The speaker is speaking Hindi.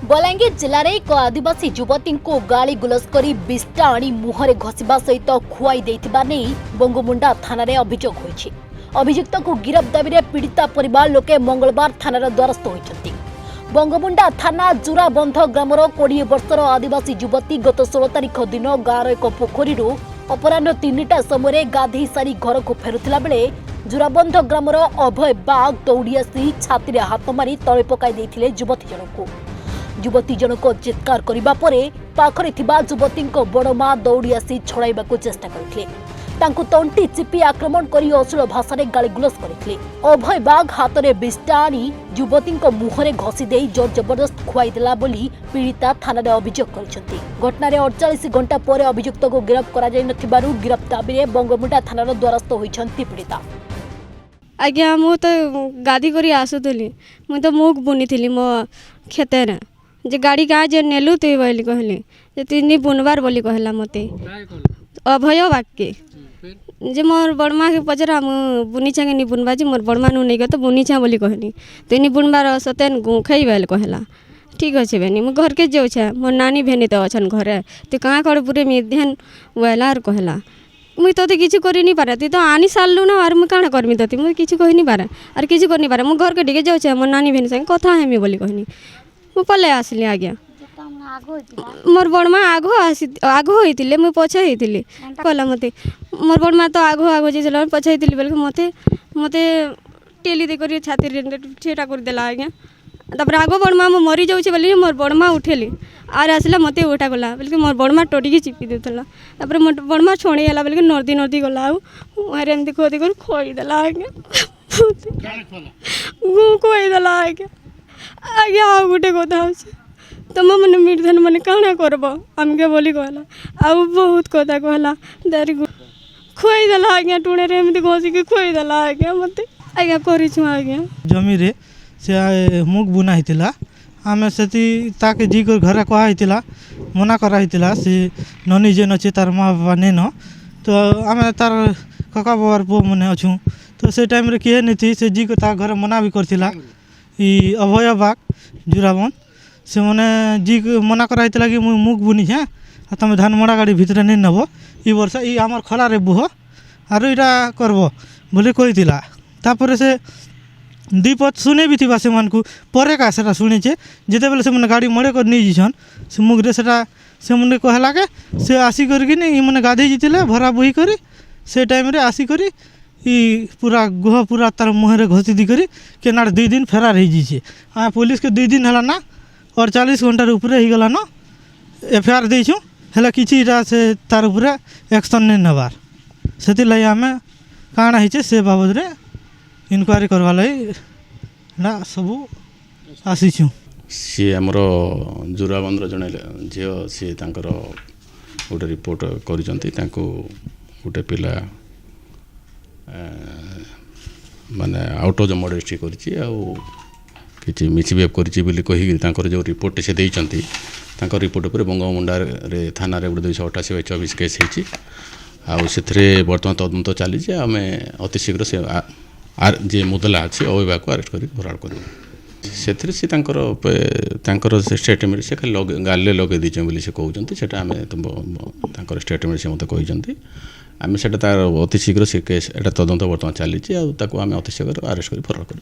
बलांगीर जिले एक आदिवासी युवती को गाली गुलस कर बिस्टा आनी मुहरे घषा सहित खुआई देथिबा नहीं बंगमुंडा थाना अभियोग होइछि। अभियुक्त को गिरफ्त दाबी में पीड़िता परिवार लोके मंगलवार थानार द्वारस्थ होइछन्ति। बंगमुंडा थाना जुराबंध ग्रामर 20 वर्षर आदिवासी युवती गत 16 तारिख दिन गाँवर एक पोखरी अपराह 3टा समय गाधई सारी घर को फेरुला बेले जुराबंध ग्रामर अभय बाग दौड़ी आसी छाती हाथ मारी तले पकाई देथिले युवती जनक। युवती जनक चित्कार करबा परे पाखरे थिबा युवतींको बड़मा दौड़ी आसी छड़ाइबाकू चेष्टा करथिले। तांकू तंटी चिपी आक्रमण करी अश्लील भाषा गालीगुलस करथिले। अभय बाग हाथ में बिस्टा आनी युवतींको मुहरे घसी देई जोर जबरदस्त खुआई देला बोली पीड़िता थाना अभियोग करछन्ती। घटनारे 48 घंटा पर अभियुक्त को गिरफ्त करा जाय नथिबारु गिरफ्त दाबी में बंगमुंडा थानार द्वारस्थ होइछन्ती पीड़िता। आज्ञा मु तो गादी करी आसुली मु तो मुख बुनी मो खेतर जे गाड़ी गाँ जे नेलु तु बोली कहली जे तीन बुनबार बोली कहला मते अभय वाक्य जे मोर बड़मा के पचरा मु बुनीछा के नी बुनबा जे मोर बड़मा नु नहीं तो बुनीछा बोली कहनी तीन बुनबार सतेन गुखई बेल कहला ठीक अच्छे बेनी मु घर के जाऊ छे मोर नानी भेनी तो अछन घरे तु कहाँ कड़ पूरे मिध्यन वेलार कहला मुई तोते किसी कर नहीं पारे तु तो आनी सारू ना और मुझे काण करमी तोते मुझे किसी कही नहीं पारे और किसी कर नहीं पारे मु घर के टिके जाऊे मोर नानी भेनी संगे कथा हेमी बोली कहनी मु पले आसली आज्ञा मोर बड़मा आग होते मुझे पछे होती कहला मत मोर बड़मा तो आग जे पछे होती बेल मत मत टेली देकर छाती ठेटा करदेला आज्ञा तापर आग बड़मा मु मरी जाऊे बोली मोर बड़मा उठेली आर आसला मत उठा गला बोल मोर बड़मा टोटिकी चिपी देला तापर मोर बड़मा छुणी गला बोल नदी नदी गला मुहर एमती खोदी कर खोईदेला आज्ञा खोईदेला आज्ञा आज्ञा आ गोटे कथा तुम मैंने निर्धन मैंने काଣା करब आमके बोली कहला आउ बहुत कथा कहला दारी खुआईदेला आज्ञा टुणे एमती घषिकी खुआईदेला आज्ञा मत आज्ञा करूँ आज्ञा जमी रे से मुख बुना होता आम से ताके जी घर कहला मना कराइला से ननी जेन अच्छे तार माँ बाबा नेन तो आम तार कका बाबार पु मैंने अच्छू तो से टाइम रे किए नहीं थी से जी को घर मना भी करथिला ई अभय बाग जुराबन से मैंने जी मना कराइला कि मुझे मुख बुनी है तुम धान मड़ा गाड़ी भितर नहीं नब ई वर्ष ई आमर खलारे बुह आर इटा करब बोली कहीला तापर से दीपत शुणे भी थी से पर का से शुणीचे जिते बेले से गाड़ी मड़े कर नहीं जीछन से मुग्रे से मैंने कहला के से आसिक मैंने गाधे जीते भरा बोही करी से टाइम रे आसिक ई पूरा गुह पूरा तार मुहरे घसी दी करी केनार 2 दिन फेरार हो जाइए हाँ पुलिस के 2 दिन है ना 48 घंटार उपरे हो गला न एफआईआर देछू हेला किछि से तार उपरे एक्शन नहीं नबार से लगे आम काଣା होइछे से बाबद रे इनक्वारी करवा ना सबू आसीचु सी आमर जुराबंधर जड़े झील सी गोटे रिपोर्ट कर गोटे पिला माने आउट ऑफ द मॉडेस्टी कर मिसबिहेव कर जो रिपोर्ट से देती रिपोर्ट पर बंगमुंडा थाना गोटे 288/24 केस होती बर्तमान तदंत चली आम अति शीघ्र से जे मुदला अच्छे अवयवा को आरेस्ट कर भराड़ कर से स्टेटमेंट से खाली गाले लगे दीचे बोली से कहते हैं आम तुम स्टेटमेंट से मतलब कहते आम से अति शीघ्र से केस एटा तदंत बर्तमान चली आम अति शीघ्र आरेस्ट कर भराड़ कर।